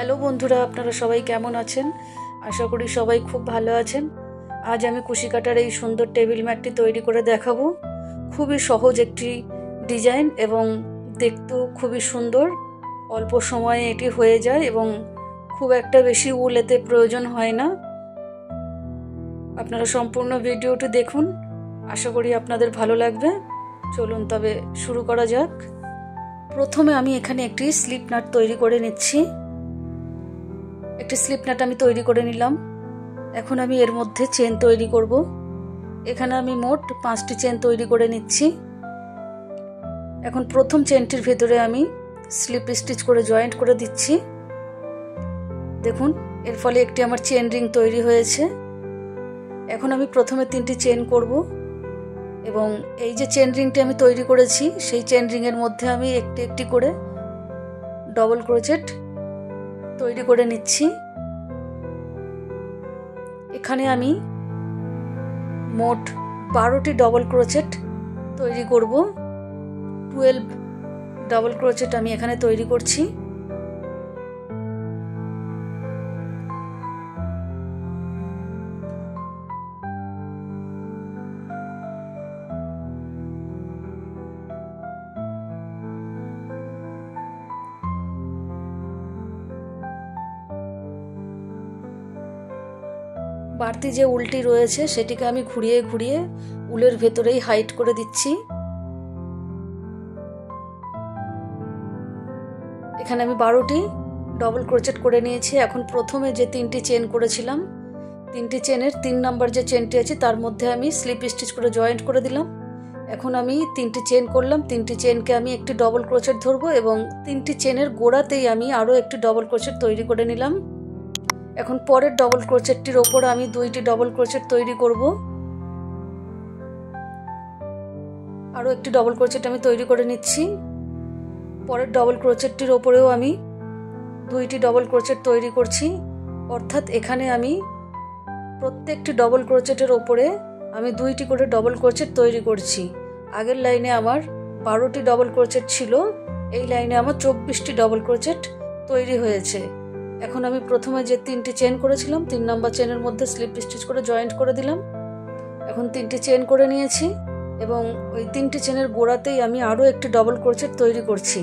Hello বন্ধুরা, আপনারা সবাই কেমন আছেন? আশা করি সবাই খুব ভালো আছেন। আজ আমি কুশি কাটার এই সুন্দর টেবিল ম্যাটটি তৈরি করে দেখাবো। খুবই সহজ একটি ডিজাইন এবং দেখতেও খুবই সুন্দর। অল্প সময়ে এটি হয়ে যায় এবং খুব একটা বেশি উল এতে প্রয়োজন হয় না। আপনারা সম্পূর্ণ ভিডিওটি দেখুন, আশা করি আপনাদের ভালো লাগবে। চলুন তবে শুরু করা যাক। প্রথমে আমি এখানে একটি স্লিপ নাট তৈরি করে নিচ্ছি। একটি স্লিপ নাট আমি তৈরি করে নিলাম। এখন আমি এর মধ্যে চেন তৈরি করব। এখানে আমি মোট 5টি চেন তৈরি করে নিচ্ছি। এখন প্রথম চেনটির ভেতরে আমি স্লিপ স্টিচ করে জয়েন্ট করে দিচ্ছি। দেখুন, এর ফলে একটি আমার চেন রিং তৈরি হয়েছে। এখন আমি প্রথমে 3টি চেন করব এবং এই যে চেন রিংটি আমি তৈরি করেছি সেই চেন রিংয়ের মধ্যে আমি একটি একটি করে ডবল ক্রোচেট তৈরি করে নিচ্ছি। এখানে আমি মোট 12টি ডবল ক্রোচেট তৈরি করব। 12 ডবল ক্রোচেট আমি এখানে তৈরি করছি। বাড়তি যে উলটি রয়েছে সেটিকে আমি ঘুরিয়ে ঘুরিয়ে উলের ভেতরেই হাইড করে দিচ্ছি। এখানে আমি 12টি ডবল ক্রোচেট করে নিয়েছি। এখন প্রথমে যে 3টি চেন করেছিলাম, 3টি চেনের 3 নাম্বার যে চেনটি আছে তার মধ্যে আমি স্লিপ স্টিচ করে জয়েন্ট করে দিলাম। এখন আমি 3টি চেন করলাম। 3টি চেনকে আমি একটি ডবল ক্রোচেট ধরবো এবং 3টি চেনের গোড়াতেই আমি আরও একটি ডবল ক্রোচেট তৈরি করে নিলাম। এখন পরের ডবল ক্রোচেটটির ওপর আমি 2টি ডবল ক্রোচেট তৈরি করব। আরও একটি ডবল ক্রোচেট আমি তৈরি করে নিচ্ছি। পরের ডবল ক্রোচেটটির ওপরেও আমি 2টি ডবল ক্রোচেট তৈরি করছি। অর্থাৎ এখানে আমি প্রত্যেকটি ডবল ক্রোচেটের ওপরে আমি 2টি করে ডবল ক্রোচেট তৈরি করছি। আগের লাইনে আমার 12টি ডবল ক্রোচেট ছিল, এই লাইনে আমার 24টি ডবল ক্রোচেট তৈরি হয়েছে। এখন আমি প্রথমে যে 3টি চেন করেছিলাম 3 নাম্বার চেনের মধ্যে স্লিপ স্টিচ করে জয়েন্ট করে দিলাম। এখন 3টি চেন করে নিয়েছি এবং ওই 3টি চেনের গোড়াতেই আমি আরও একটি ডবল ক্রোচেট তৈরি করছি।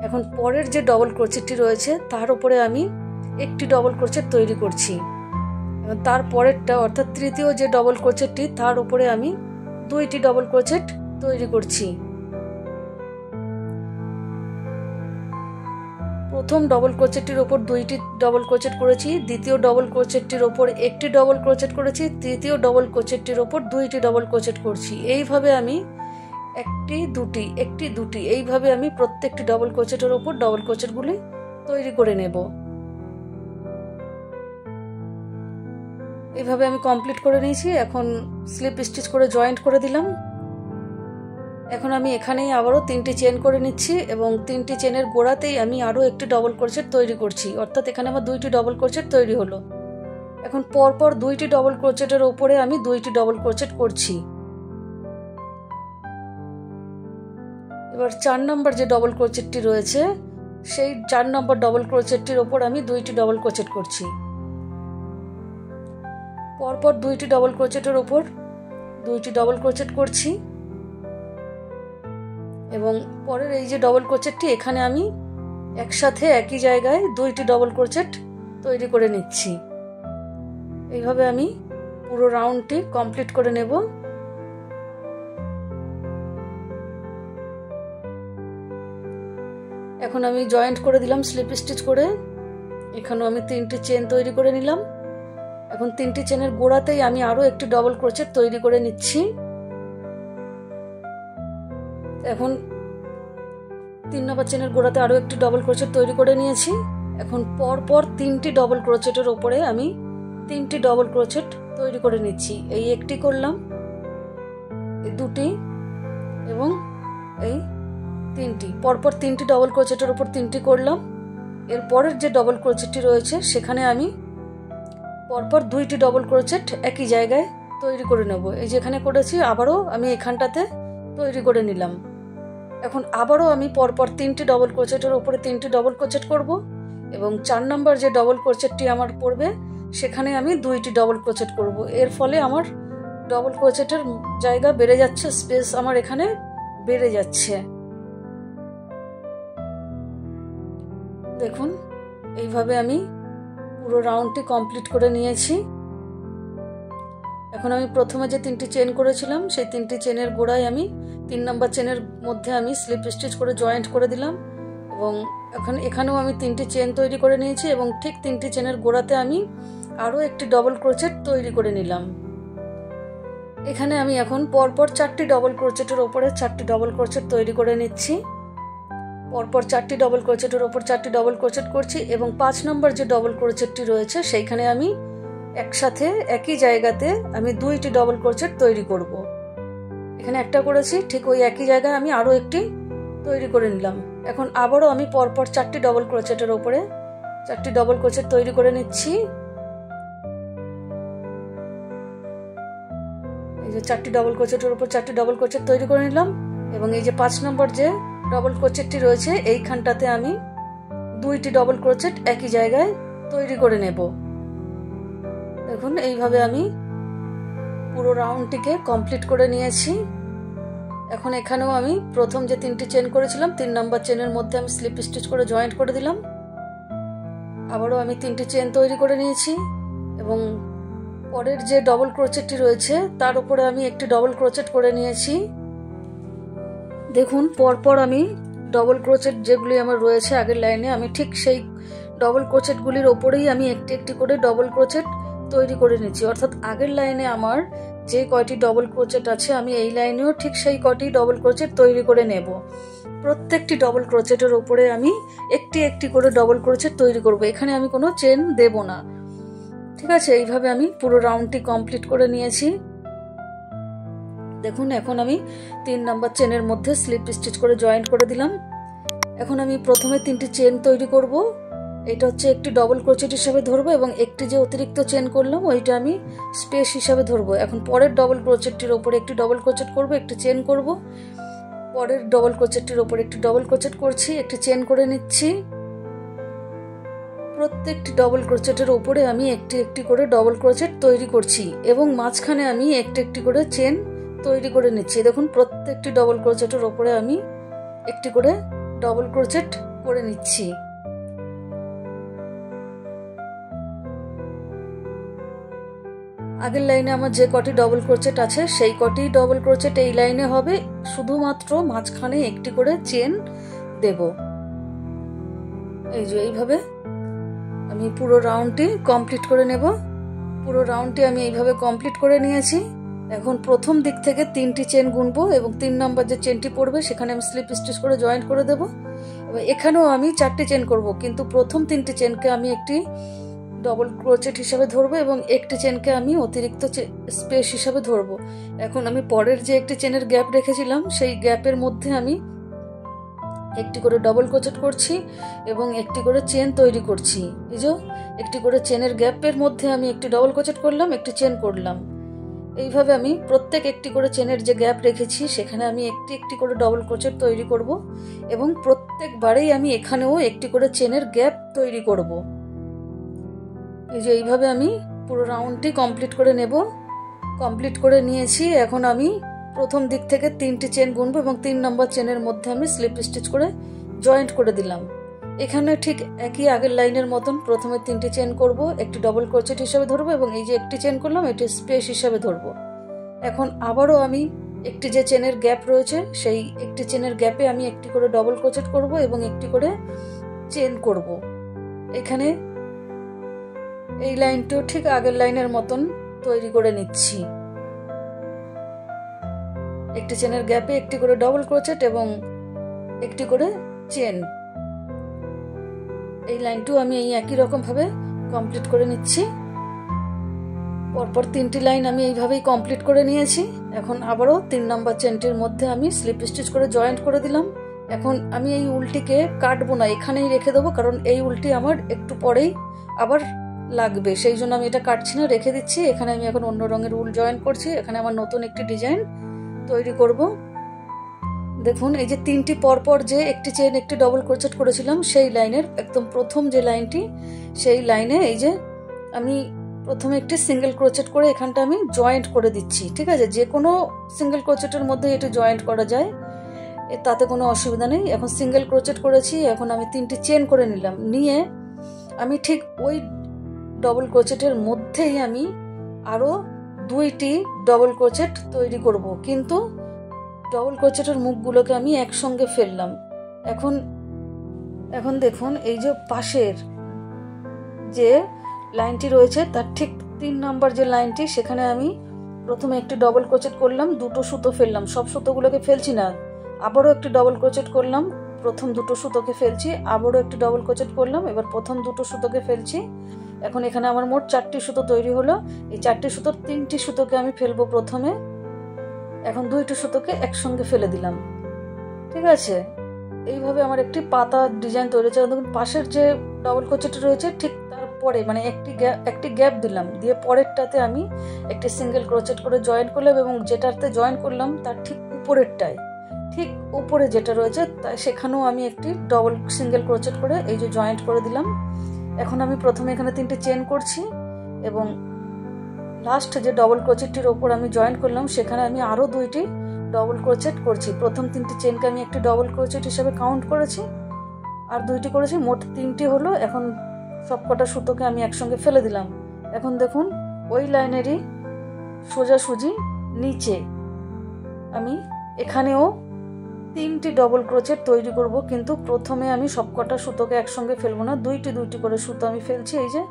এখন পরের যে ডবল ক্রোচেটটি রয়েছে তার উপরে আমি একটি ডবল ক্রোচেট তৈরি করছি এবং তার পরেরটা অর্থাৎ তৃতীয় যে ডবল ক্রোচেটটি তার উপরে আমি 2টি ডবল ক্রোচেট তৈরি করছি। প্রথম ডবল ক্রোচেটটির ওপর 2টি ডবল ক্রোচেট করেছি, দ্বিতীয় ডবল ক্রোচেটটির ওপর একটি ডবল ক্রোচেট করেছি, তৃতীয় ডবল ক্রোচেটটির ওপর 2টি ডবল ক্রোচেট করছি। এইভাবে আমি একটি দুটি এইভাবে আমি প্রত্যেকটি ডবল ক্রোচেটের ওপর ডবল ক্রোচেটগুলি তৈরি করে নেব। এইভাবে আমি কমপ্লিট করে নিয়েছি। এখন স্লিপ স্টিচ করে জয়েন্ট করে দিলাম। এখন আমি এখানেই আবারও 3টি চেন করে নিচ্ছি এবং 3টি চেনের গোড়াতেই আমি আরও একটি ডবল ক্রোচেট তৈরি করছি। অর্থাৎ এখানে আমার 2টি ডবল ক্রোচেট তৈরি হলো। এখন পরপর 2টি ডবল ক্রোচেটের ওপরে আমি 2টি ডবল ক্রোচেট করছি। এবার 4 নম্বর যে ডবল ক্রোচেটটি রয়েছে সেই 4 নম্বর ডবল ক্রোচেটটির ওপর আমি 2টি ডবল ক্রোচেট করছি। পরপর 2টি ডবল ক্রোচেটের ওপর 2টি ডবল ক্রোচেট করছি এবং পরের এই যে ডবল ক্রোচেটটি এখানে আমি একসাথে একই জায়গায় 2টি ডবল ক্রোচেট তৈরি করে নিচ্ছি। এইভাবে আমি পুরো রাউন্ডটি কমপ্লিট করে নেব। এখন আমি জয়েন্ট করে দিলাম স্লিপ স্টিচ করে। এখানেও আমি 3টি চেন তৈরি করে নিলাম। এখন 3টি চেনের গোড়াতেই আমি আরও একটি ডবল ক্রোচেট তৈরি করে নিচ্ছি। এখন 3 নম্বর চেনের গোড়াতে আরও একটি ডবল ক্রোচেট তৈরি করে নিয়েছি। এখন পরপর 3টি ডবল ক্রোচেটের ওপরে আমি 3টি ডবল ক্রোচেট তৈরি করে নিচ্ছি। এই একটি করলাম, এই 2টি এবং এই 3টি। পরপর 3টি ডবল ক্রোচেটের ওপর 3টি করলাম। এর পরের যে ডবল ক্রোচেটটি রয়েছে সেখানে আমি পরপর 2টি ডবল ক্রোচেট একই জায়গায় তৈরি করে নেব। এই যেখানে করেছি আবারও আমি এখানটাতে তৈরি করে নিলাম। এখন আবারও আমি পরপর 3টি ডবল ক্রোচেটের উপরে 3টি ডবল ক্রোচেট করব এবং 4 নম্বর যে ডবল ক্রোচেটটি আমার পড়বে সেখানে আমি 2টি ডবল ক্রোচেট করব। এর ফলে আমার ডবল ক্রোচেটের জায়গা বেড়ে যাচ্ছে, স্পেস আমার এখানে বেড়ে যাচ্ছে। দেখুন এইভাবে আমি পুরো রাউন্ডটি কমপ্লিট করে নিয়েছি। এখন আমি প্রথমে যে 3টি চেন করেছিলাম সেই 3টি চেনের গোড়ায় আমি 3 নম্বর চেনের মধ্যে আমি স্লিপ স্টিচ করে জয়েন্ট করে দিলাম এবং এখানেও আমি 3টি চেন তৈরি করে নিয়েছি এবং ঠিক 3টি চেনের গোড়াতে আমি আরও একটি ডবল ক্রোচেট তৈরি করে নিলাম। এখানে আমি এখন পরপর 4টি ডবল ক্রোচেটের ওপরে 4টি ডবল ক্রোচেট তৈরি করে নিচ্ছি। পরপর 4টি ডবল ক্রোচেটের ওপর 4টি ডবল ক্রোচেট করছি এবং 5 নম্বর যে ডবল ক্রোচেটটি রয়েছে সেইখানে আমি একসাথে একই জায়গাতে আমি 2টি ডবল ক্রোচেট তৈরি করব। এখানে একটা করেছি, ঠিক ওই একই জায়গায় আমি আরও একটি তৈরি করে নিলাম। এখন আবারও আমি পরপর 4টি ডবল ক্রোচেটের ওপরে 4টি ডবল ক্রোচেট তৈরি করে নিচ্ছি। এই যে 4টি ডবল ক্রোচেটের ওপর 4টি ডবল ক্রোচেট তৈরি করে নিলাম এবং এই যে 5 নম্বর যে ডবল ক্রোচেটটি রয়েছে এইখানটাতে আমি 2টি ডবল ক্রোচেট একই জায়গায় তৈরি করে নেব। দেখুন এইভাবে আমি পুরো রাউন্ডটিকে কমপ্লিট করে নিয়েছি। এখন এখানেও আমি প্রথম যে 3টি চেন করেছিলাম 3 নম্বর চেনের মধ্যে আমি স্লিপ স্টিচ করে জয়েন্ট করে দিলাম। আবারও আমি 3টি চেন তৈরি করে নিয়েছি এবং পরের যে ডবল ক্রোচেটটি রয়েছে তার উপরে আমি একটি ডবল ক্রোচেট করে নিয়েছি। দেখুন পরপর আমি ডবল ক্রোচেট যেগুলি আমার রয়েছে আগের লাইনে আমি ঠিক সেই ডবল ক্রোচেটগুলির ওপরেই আমি একটি একটি করে ডবল ক্রোচেট তৈরি করে নিচ্ছি। অর্থাৎ আগের লাইনে আমার যে কয়টি ডবল ক্রোচেট আছে আমি এই লাইনেও ঠিক সেই কয়টি ডবল ক্রোচেট তৈরি করে নেব। প্রত্যেকটি ডবল ক্রোচেটের ওপরে আমি একটি একটি করে ডবল ক্রোচেট তৈরি করব। এখানে আমি কোনো চেন দেব না। ঠিক আছে, এইভাবে আমি পুরো রাউন্ডটি কমপ্লিট করে নিয়েছি। দেখুন এখন আমি 3 নম্বর চেনের মধ্যে স্লিপ স্টিচ করে জয়েন্ট করে দিলাম। এখন আমি প্রথমে 3টি চেন তৈরি করব। এটা হচ্ছে একটি ডবল ক্রোচেট হিসাবে ধরবো এবং একটি যে অতিরিক্ত চেন করলাম ওইটা আমি স্পেস হিসাবে ধরবো। এখন পরের ডবল ক্রোচেটটির ওপরে একটি ডবল ক্রোচেট করব, একটি চেন করব। পরের ডবল ক্রোচেটটির ওপরে একটি ডবল ক্রোচেট করছি, একটি চেন করে নিচ্ছি। প্রত্যেকটি ডবল ক্রোচেটের ওপরে আমি একটি একটি করে ডবল ক্রোচেট তৈরি করছি এবং মাঝখানে আমি একটি একটি করে চেন তৈরি করে নিচ্ছি। দেখুন প্রত্যেকটি ডবল ক্রোচেটের ওপরে আমি একটি করে ডবল ক্রোচেট করে নিচ্ছি। আগের লাইনে আমার যে কটি ডবল ক্রোচেট আছে সেই কটি ডবল ক্রোচেট এই লাইনে হবে, শুধুমাত্র মাঝখানে একটি করে চেন দেব। এই যে এইভাবে আমি পুরো রাউন্ডটি কমপ্লিট করে নেব। পুরো রাউন্ডটি আমি এইভাবে কমপ্লিট করে নিয়েছি। এখন প্রথম দিক থেকে 3টি চেন গুনবো এবং 3 নম্বর যে চেনটি পড়বে সেখানে আমি স্লিপ স্টিচ করে জয়েন্ট করে দেব। এবং এখানেও আমি 4টি চেন করব, কিন্তু প্রথম 3টি চেনকে আমি একটি ডবল ক্রোচেট হিসাবে ধরবো এবং একটি চেনকে আমি অতিরিক্ত স্পেস হিসাবে ধরবো। এখন আমি পরের যে একটি চেনের গ্যাপ রেখেছিলাম সেই গ্যাপের মধ্যে আমি একটি করে ডবল ক্রোচেট করছি এবং একটি করে চেন তৈরি করছি। এই যে একটি করে চেনের গ্যাপের মধ্যে আমি একটি ডবল ক্রোচেট করলাম, একটি চেন করলাম। এইভাবে আমি প্রত্যেক একটি করে চেনের যে গ্যাপ রেখেছি সেখানে আমি একটি একটি করে ডবল ক্রোচেট তৈরি করব এবং প্রত্যেকবারেই আমি এখানেও একটি করে চেনের গ্যাপ তৈরি করব। এই যে এইভাবে আমি পুরো রাউন্ডটি কমপ্লিট করে নেব। কমপ্লিট করে নিয়েছি। এখন আমি প্রথম দিক থেকে 3টি চেন গুনবো এবং 3 নম্বর চেনের মধ্যে আমি স্লিপ স্টিচ করে জয়েন্ট করে দিলাম। এখানে ঠিক একই আগের লাইনের মতন প্রথমে 3টি চেন করব, একটি ডবল ক্রোচেট হিসাবে ধরবো এবং এই যে একটি চেন করলাম এটি স্পেস হিসাবে ধরবো। এখন আবারও আমি একটি যে চেনের গ্যাপ রয়েছে সেই একটি চেনের গ্যাপে আমি একটি করে ডবল ক্রোচেট করব এবং একটি করে চেন করব। এখানে এই লাইনটিও ঠিক আগের লাইনের মতন তৈরি করে নিচ্ছি। একটি চেনের গ্যাপে একটি করে ডবল ক্রোচেট এবং একটি করে চেন। এই লাইনটিও আমি এই একই রকম ভাবে কমপ্লিট করে নিচ্ছি। পরপর 3টি লাইন আমি এইভাবেই কমপ্লিট করে নিয়েছি। এখন আবারও 3 নম্বর চেনটির মধ্যে আমি স্লিপ স্টিচ করে জয়েন্ট করে দিলাম। এখন আমি এই উলটিকে কাটবো না, এখানেই রেখে দেবো, কারণ এই উলটি আমার একটু পরেই আবার লাগবে, সেই জন্য আমি এটা কাটছি না, রেখে দিচ্ছি। এখানে আমি এখন অন্য রঙের উল জয়েন করছি। এখানে আমার নতুন একটি ডিজাইন তৈরি করব। দেখুন এই যে তিনটি পরপর যে একটি চেন একটি ডবল ক্রোচেট করেছিলাম সেই লাইনের একদম প্রথম যে লাইনটি সেই লাইনে এই যে আমি প্রথমে একটি সিঙ্গেল ক্রোচেট করে এখানটা আমি জয়েন্ট করে দিচ্ছি। ঠিক আছে, যে কোনো সিঙ্গেল ক্রোচেটের মধ্যে এটি জয়েন্ট করা যায়, তাতে কোনো অসুবিধা নেই। এখন সিঙ্গেল ক্রোচেট করেছি, এখন আমি তিনটি চেন করে নিলাম, নিয়ে আমি ঠিক ওই ডবল ক্রোচেটের মধ্যেই আমি আরও দুইটি ডবল ক্রোচেট তৈরি করব, কিন্তু ডবল ক্রোচেটের মুখগুলোকে আমি একসঙ্গে ফেললাম। এখন দেখুন এই যে পাশের যে লাইনটি রয়েছে তার ঠিক 3 নম্বর যে লাইনটি, সেখানে আমি প্রথমে একটি ডবল ক্রোচেট করলাম, দুটো সুতো ফেললাম, সব সুতোগুলোকে ফেলছি না, আবারও একটি ডবল ক্রোচেট করলাম, প্রথম দুটো সুতোকে ফেলছি, আবারও একটি ডবল ক্রোচেট করলাম, এবার প্রথম দুটো সুতোকে ফেলছি। এখন এখানে আমার মোট 4টি সুতো তৈরি হলো। এই 4টি সুতোর 3টি সুতোকে আমি ফেলবো প্রথমে, এখন 2টি সুতোকে একসঙ্গে ফেলে দিলাম। ঠিক আছে, এইভাবে আমার একটি পাতা ডিজাইন তৈরি হয়েছে। দেখুন পাশের যে ডবল ক্রোচেট রয়েছে ঠিক তারপরে মানে একটি গ্যাপ দিলাম, দিয়ে পরেরটাতে আমি একটি সিঙ্গেল ক্রোচেট করে জয়েন করলাম, এবং যেটাতে জয়েন করলাম তার ঠিক উপরেরটায়, ঠিক উপরে যেটা রয়েছে তাই সেখানেও আমি একটি ডবল সিঙ্গেল ক্রোচেট করে এই যে জয়েন্ট করে দিলাম। এখন আমি প্রথমে এখানে 3টে চেন করছি, এবং লাস্ট যে ডবল ক্রোচেটটির ওপর আমি জয়েন করলাম সেখানে আমি আরও 2টি ডবল ক্রোচেট করছি। প্রথম 3টি চেনকে আমি একটি ডবল ক্রোচেট হিসাবে কাউন্ট করেছি, আর 2টি করেছি, মোট 3টি হলো। এখন সবকটা সুতোকে আমি একসঙ্গে ফেলে দিলাম। এখন দেখুন ওই লাইনেরই সোজাসুজি নিচে আমি এখানেও 3টি ডবল ক্রোচেট তৈরি করব, কিন্তু প্রথমে আমি সবকটা সুতোকে একসঙ্গে ফেলবো না, 2টি করে সুতো আমি ফেলছি। এই যে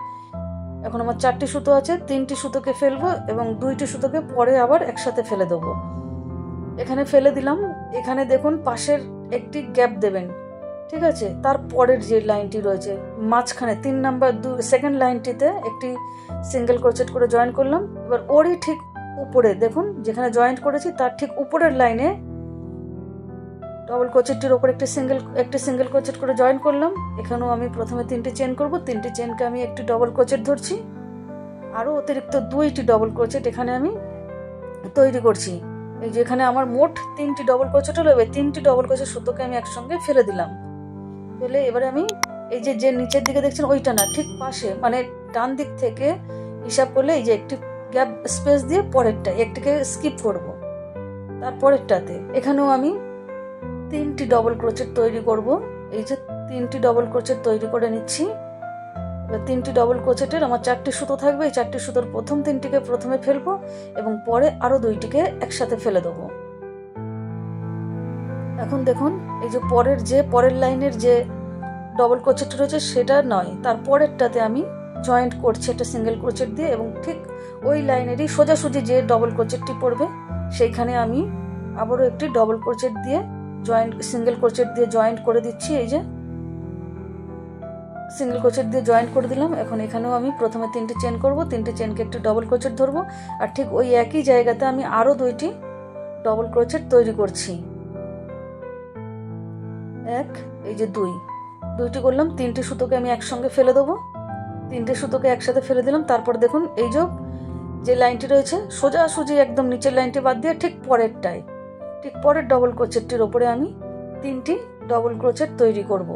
এখন আমার 4টি সুতো আছে, 3টি সুতোকে ফেলবো এবং 2টি সুতোকে পরে আবার একসাথে ফেলে দেবো। এখানে ফেলে দিলাম। এখানে দেখুন পাশের একটি গ্যাপ দেবেন। ঠিক আছে, তার পরের যে লাইনটি রয়েছে মাঝখানে 3 নাম্বার সেকেন্ড লাইনটিতে একটি সিঙ্গেল ক্রোচেট করে জয়েন করলাম। এবার ওরই ঠিক উপরে দেখুন যেখানে জয়েন্ট করেছি তার ঠিক উপরের লাইনে ডবল ক্রোচেটটির ওপর একটি সিঙ্গেল ক্রোচেট করে জয়েন করলাম। এখানেও আমি প্রথমে 3টি চেন করব, 3টি চেনকে আমি একটি ডবল ক্রোচেট ধরছি, আরও অতিরিক্ত 2টি ডবল ক্রোচেট এখানে আমি তৈরি করছি। এই যে এখানে আমার মোট 3টি ডবল ক্রোচেট হলো। এবার 3টি ডবল ক্রোচেট সুতোকে আমি একসঙ্গে ফেলে দিলাম। ফেলে এবারে আমি এই যে নিচের দিকে দেখছেন ওইটা না, ঠিক পাশে মানে ডান দিক থেকে হিসাব করলে এই যে একটি গ্যাপ স্পেস দিয়ে পরেরটা একটিকে স্কিপ করব, তারপরেরটাতে এখানেও আমি 3টি ডবল ক্রোচেট তৈরি করব। এই যে 3টি ডবল ক্রোচেট তৈরি করে নিচ্ছি। এবার 3টি ডবল ক্রোচেটের আমার 4টি সুতো থাকবে। এই 4টি সুতোর প্রথম 3টিকে প্রথমে ফেলবো এবং পরে আরো 2টিকে একসাথে ফেলে দেবো। এখন দেখুন এই যে পরের লাইনের যে ডবল ক্রোচেট রয়েছে সেটা নয়, তার পরেরটাতে আমি জয়েন্ট করছি একটা সিঙ্গেল ক্রোচেট দিয়ে, এবং ঠিক ওই লাইনেরই সোজাসুজি যে ডবল ক্রোচেটটি পড়বে সেইখানে আমি আবারও একটি ডবল ক্রোচেট দিয়ে সিঙ্গেল ক্রোচেট দিয়ে জয়েন্ট করে দিচ্ছি। এই যে সিঙ্গেল ক্রোচেট দিয়ে জয়েন্ট করে দিলাম। এখন এখানেও আমি প্রথমে 3টি চেন করব, 3টি চেনকে একটি ডবল ক্রোচেট ধরবো, আর ঠিক ওই একই জায়গাতে আমি আরো 2টি ডবল ক্রোচেট তৈরি করছি। এই যে 2টি করলাম, 3টি সুতোকে আমি একসঙ্গে ফেলে দেবো, 3টে সুতোকে একসাথে ফেলে দিলাম। তারপর দেখুন এই যে লাইনটি রয়েছে সোজাসুজি একদম নিচের লাইনটি বাদ দিয়ে ঠিক পরের ডবল ক্রোচেটটির ওপরে আমি 3টি ডবল ক্রোচেট তৈরি করব।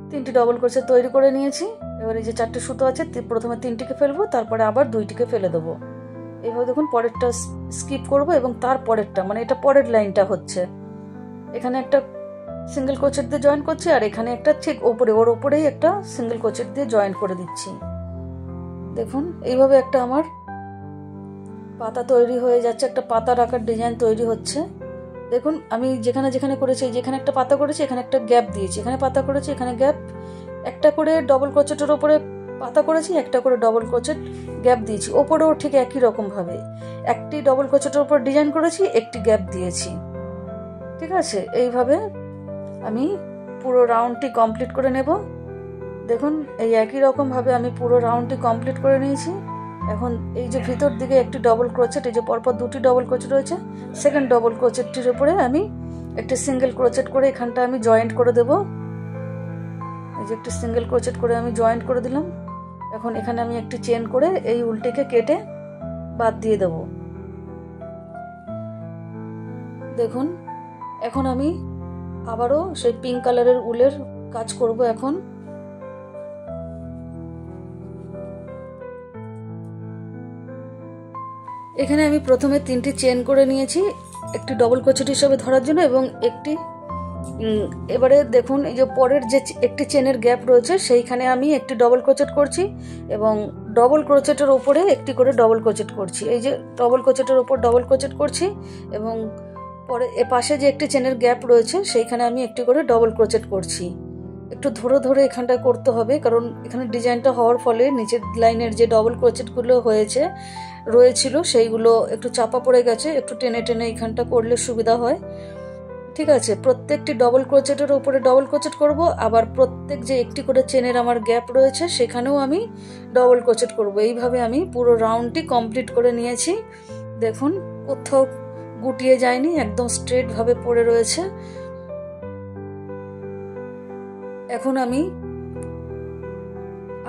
3টি ডবল ক্রোচেট তৈরি করে নিয়েছি। এবার এই যে 4টে সুতো আছে প্রথমে 3টিকে ফেলবো, তারপরে আবার 2টিকে ফেলে দেবো। এইভাবে দেখুন পরেরটা স্কিপ করব এবং তার পরেরটা মানে এটা পরের লাইনটা হচ্ছে, এখানে একটা সিঙ্গেল ক্রোচেট দিয়ে জয়েন করছি, আর এখানে একটা ঠিক ওর ওপরেই একটা সিঙ্গেল ক্রোচেট দিয়ে জয়েন করে দিচ্ছি। দেখুন এইভাবে একটা আমার পাতা তৈরি হয়ে যাচ্ছে, একটা পাতার আকার ডিজাইন তৈরি হচ্ছে। দেখুন আমি যেখানে করেছি, যেখানে একটা পাতা করেছি এখানে একটা গ্যাপ দিয়েছি, এখানে পাতা করেছি এখানে গ্যাপ, একটা করে ডবল ক্রোচেটের ওপরে পাতা করেছি, একটা করে ডবল ক্রোচেট গ্যাপ দিয়েছি। ওপরেও ঠিক একই রকম ভাবে একটি ডবল ক্রোচেটের উপর ডিজাইন করেছি, একটি গ্যাপ দিয়েছি। ঠিক আছে, এইভাবে আমি পুরো রাউন্ডটি কমপ্লিট করে নেব। দেখুন এই একই রকম ভাবে আমি পুরো রাউন্ডটি কমপ্লিট করে নিয়েছি। এখন এই যে ভিতর দিকে একটি ডবল ক্রোচেট, এই যে পরপর 2টি ডবল ক্রোচেট রয়েছে, সেকেন্ড ডবল ক্রোচেটটির উপরে আমি একটি সিঙ্গেল ক্রোচেট করে এখানটা আমি জয়েন্ট করে দেব। এই যে একটি সিঙ্গেল ক্রোচেট করে আমি জয়েন্ট করে দিলাম। এখন এখানে আমি একটি চেন করে এই উল্টেকে কেটে বাদ দিয়ে দেব। দেখুন এখন আমি আবারও সেই পিঙ্ক কালারের উলের কাজ করব। এখন এখানে আমি প্রথমে 3টি চেন করে নিয়েছি একটি ডবল ক্রোচেট হিসেবে ধরার জন্য, এবং এবারে দেখুন এই যে পরের যে একটি চেনের গ্যাপ রয়েছে সেইখানে আমি একটি ডবল ক্রোচেট করছি এবং ডবল ক্রোচেটের ওপরে একটি করে ডবল ক্রোচেট করছি। এই যে ডবল ক্রোচেটের ওপর ডবল ক্রোচেট করছি এবং পরে পাশে যে একটি চেনের গ্যাপ রয়েছে সেইখানে আমি একটি করে ডবল ক্রোচেট করছি। একটু ধরে ধরে এখানটায় করতে হবে, কারণ এখানে ডিজাইনটা হওয়ার ফলে নিচের লাইনের যে ডবল ক্রোচেটগুলো রয়েছিল সেইগুলো একটু চাপা পড়ে গেছে। একটু টেনে টেনে এখানটা করলে সুবিধা হয়। ঠিক আছে, প্রত্যেকটি ডবল ক্রোচেটের উপরে ডবল ক্রোচেট করব, আবার প্রত্যেক যে একটি করে চেনের আমার গ্যাপ রয়েছে সেখানেও আমি ডবল ক্রোচেট করব। এইভাবে আমি পুরো রাউন্ডটি কমপ্লিট করে নিয়েছি। দেখুন কোথাও গুটিয়ে যায়নি, একদম স্ট্রেট ভাবে পড়ে রয়েছে। এখন আমি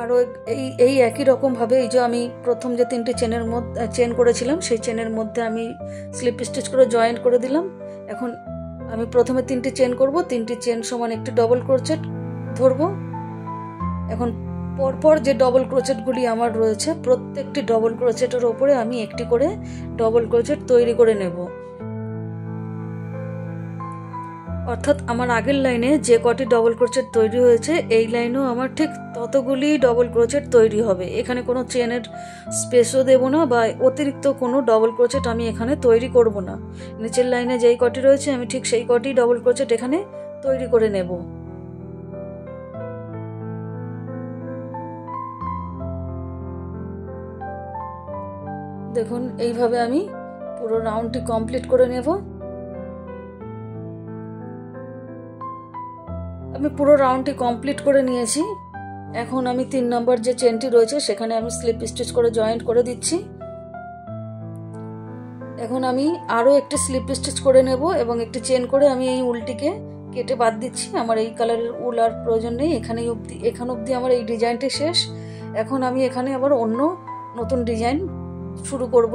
আরও এই একই রকম ভাবে এই যে আমি প্রথম যে 3টি চেন করেছিলাম সেই চেনের মধ্যে আমি স্লিপ স্টিচ করে জয়েন্ট করে দিলাম। এখন আমি প্রথমে 3টি চেন করব, 3টি চেন সমান একটি ডবল ক্রোচেট ধরবো। এখন পরপর যে ডবল ক্রোচেটগুলি আমার রয়েছে প্রত্যেকটি ডবল ক্রোচেটের ওপরে আমি একটি করে ডবল ক্রোচেট তৈরি করে নেব। অর্থাৎ আমার আগের লাইনে যে কটি ডবল ক্রোচেট তৈরি হয়েছে এই লাইনেও আমার ঠিক ততগুলি ডবল ক্রোচেট তৈরি হবে। এখানে কোনো চেনের স্পেসও দেব না বা অতিরিক্ত কোনো ডবল ক্রোচেট আমি এখানে তৈরি করব না। নিচের লাইনে যেই কটি রয়েছে আমি ঠিক সেই কটি ডবল ক্রোচেট এখানে তৈরি করে নেব। দেখুন এইভাবে আমি পুরো রাউন্ডটি কমপ্লিট করে নেব। আমি পুরো রাউন্ডটি কমপ্লিট করে নিয়েছি। এখন আমি 3 নম্বর যে চেনটি রয়েছে সেখানে আমি স্লিপ স্টিচ করে জয়েন্ট করে দিচ্ছি। এখন আমি আরও একটি স্লিপ স্টিচ করে নেব এবং একটি চেন করে আমি এই উলটিকে কেটে বাদ দিচ্ছি। আমার এই কালারের উল আর প্রয়োজন নেই, এখান অবধি আমার এই ডিজাইনটি শেষ। এখন আমি এখানে আবার অন্য নতুন ডিজাইন শুরু করব।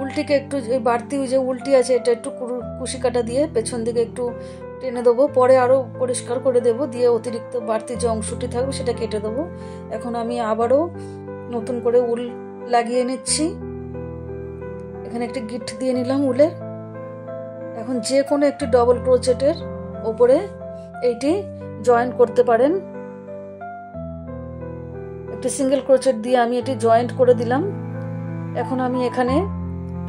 উলটিকে একটু বাড়তি যে উলটি আছে এটা একটু কুশি কাটা দিয়ে পেছন দিকে একটু টেনে দেবো, পরে আরও পরিষ্কার করে দেবো, দিয়ে অতিরিক্ত বাড়তি যে অংশটি থাকবে সেটা কেটে দেবো। এখন আমি আবারও নতুন করে উল লাগিয়ে নিচ্ছি। এখানে একটি গিট দিয়ে নিলাম উলের। এখন যে কোনো একটি ডবল ক্রোচেটের ওপরে এইটি জয়েন্ট করতে পারেন। একটি সিঙ্গেল ক্রোচেট দিয়ে আমি এটি জয়েন্ট করে দিলাম। এখন আমি এখানে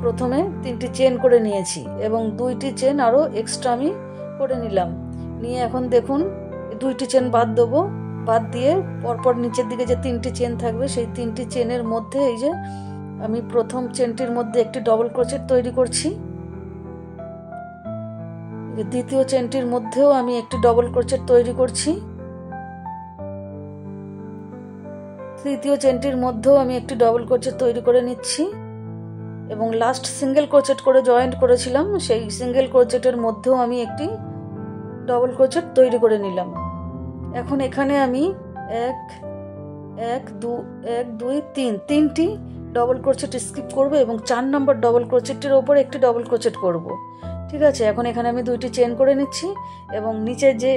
প্রথমে 3টি চেন করে নিয়েছি এবং 2টি চেন আরও এক্সট্রা আমি করে নিলাম। নিয়ে এখন দেখুন 2টি চেন বাদ দেবো, বাদ দিয়ে পরপর নিচের দিকে যে 3টি চেন থাকবে সেই 3টি চেনের মধ্যে এই যে আমি প্রথম চেনটির মধ্যে একটি ডবল ক্রোচেট তৈরি করছি। দ্বিতীয় চেনটির মধ্যেও আমি একটি ডবল ক্রোচেট তৈরি করছি। তৃতীয় চেনটির মধ্যেও আমি একটি ডবল ক্রোচেট তৈরি করে নিচ্ছি এবং লাস্ট সিঙ্গেল ক্রোচেট করে জয়েন্ট করেছিলাম সেই সিঙ্গেল ক্রোচেটের মধ্যেও আমি একটি ডবল ক্রোচেট তৈরি করে নিলাম। এখন এখানে আমি 1 2 3টি ডবল ক্রোচেট স্কিপ করব এবং 4 নম্বর ডবল ক্রোচেটের ওপরে একটি ডবল ক্রোচেট করব। ঠিক আছে, এখন এখানে আমি 2টি চেন করে নিচ্ছি এবং নিচে যে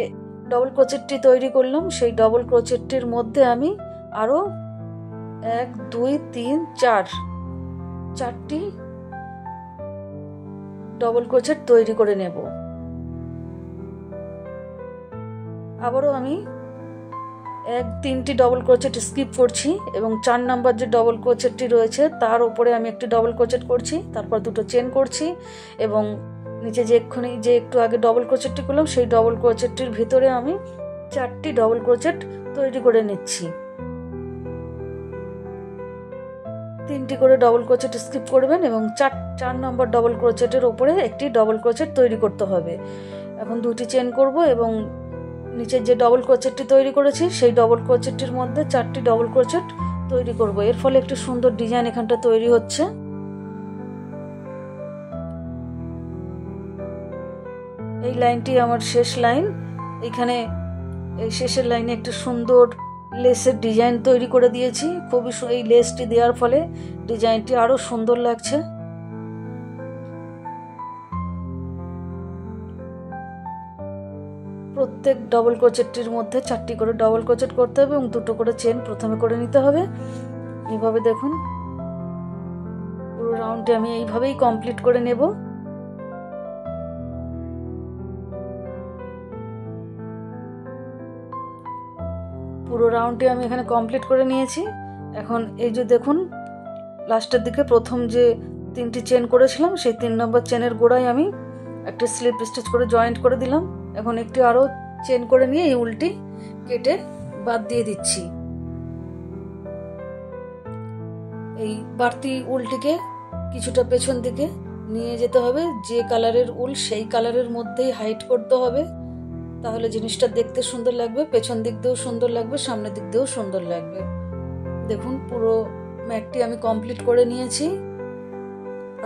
ডবল ক্রোচেটটি তৈরি করলাম সেই ডবল ক্রোচেটটির মধ্যে আমি আরও 1 2 3 4টি ডবল ক্রোচেট তৈরি করে নেব। আবারও আমি 3টি ডবল ক্রোচেট স্কিপ করছি এবং 4 নাম্বার যে ডবল ক্রোচেটটি রয়েছে তার উপরে আমি একটি ডবল ক্রোচেট করছি, তারপর 2টো চেন করছি এবং নিচে যে একটু আগে ডবল ক্রোচেটটি করলাম সেই ডবল ক্রোচেটটির ভিতরে আমি 4টি ডবল ক্রোচেট তৈরি করে নিচ্ছি। 3টি করে ডবল ক্রোচেট স্কিপ করবেন এবং 4 নম্বর ডবল ক্রোচেটের উপরে একটি ডবল ক্রোচেট তৈরি করতে হবে। এখন 2টি চেন করব এবং নিচের যে ডবল ক্রোচেটটি তৈরি করেছি সেই ডবল ক্রোচেটটির মধ্যে 4টি ডবল ক্রোচেট তৈরি করব। এর ফলে একটি সুন্দর ডিজাইন এখানটা তৈরি হচ্ছে। এই লাইনটি আমার শেষ লাইন। এখানে এই শেষের লাইনে একটি সুন্দর লেসের ডিজাইন তৈরি করে দিয়েছি। খুবই এই লেসটি দেওয়ার ফলে ডিজাইনটি আরো সুন্দর লাগছে। প্রত্যেক ডবল ক্রোচেটটির মধ্যে 4টি করে ডবল ক্রোচেট করতে হবে এবং 2টো করে চেন প্রথমে করে নিতে হবে। এইভাবে দেখুন পুরো রাউন্ডটি আমি এইভাবেই কমপ্লিট করে নেব। পুরো রাউন্ডটি আমি এখানে কমপ্লিট করে নিয়েছি। এখন এই যে দেখুন লাস্টের দিকে প্রথম যে 3টি চেন করেছিলাম সেই 3 নম্বর চেনের গোড়ায় আমি একটা স্লিপ স্টিচ করে জয়েন্ট করে দিলাম। এখন একটি আরও চেন করে নিয়ে এই উলটি কেটে বাদ দিয়ে দিচ্ছি। এই বাড়তি উলটিকে কিছুটা পেছন দিকে নিয়ে যেতে হবে, যে কালারের উল সেই কালারের মধ্যেই হাইড করতে হবে, তাহলে জিনিসটা দেখতে সুন্দর লাগবে, পেছন দিক দিয়েও সুন্দর লাগবে, সামনের দিক দিয়েও সুন্দর লাগবে। দেখুন পুরো ম্যাটটি আমি কমপ্লিট করে নিয়েছি।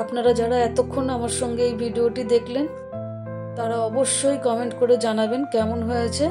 আপনারা যারা এতক্ষণ আমার সঙ্গে এই ভিডিওটি দেখলেন তারা অবশ্যই কমেন্ট করে জানাবেন কেমন হয়েছে।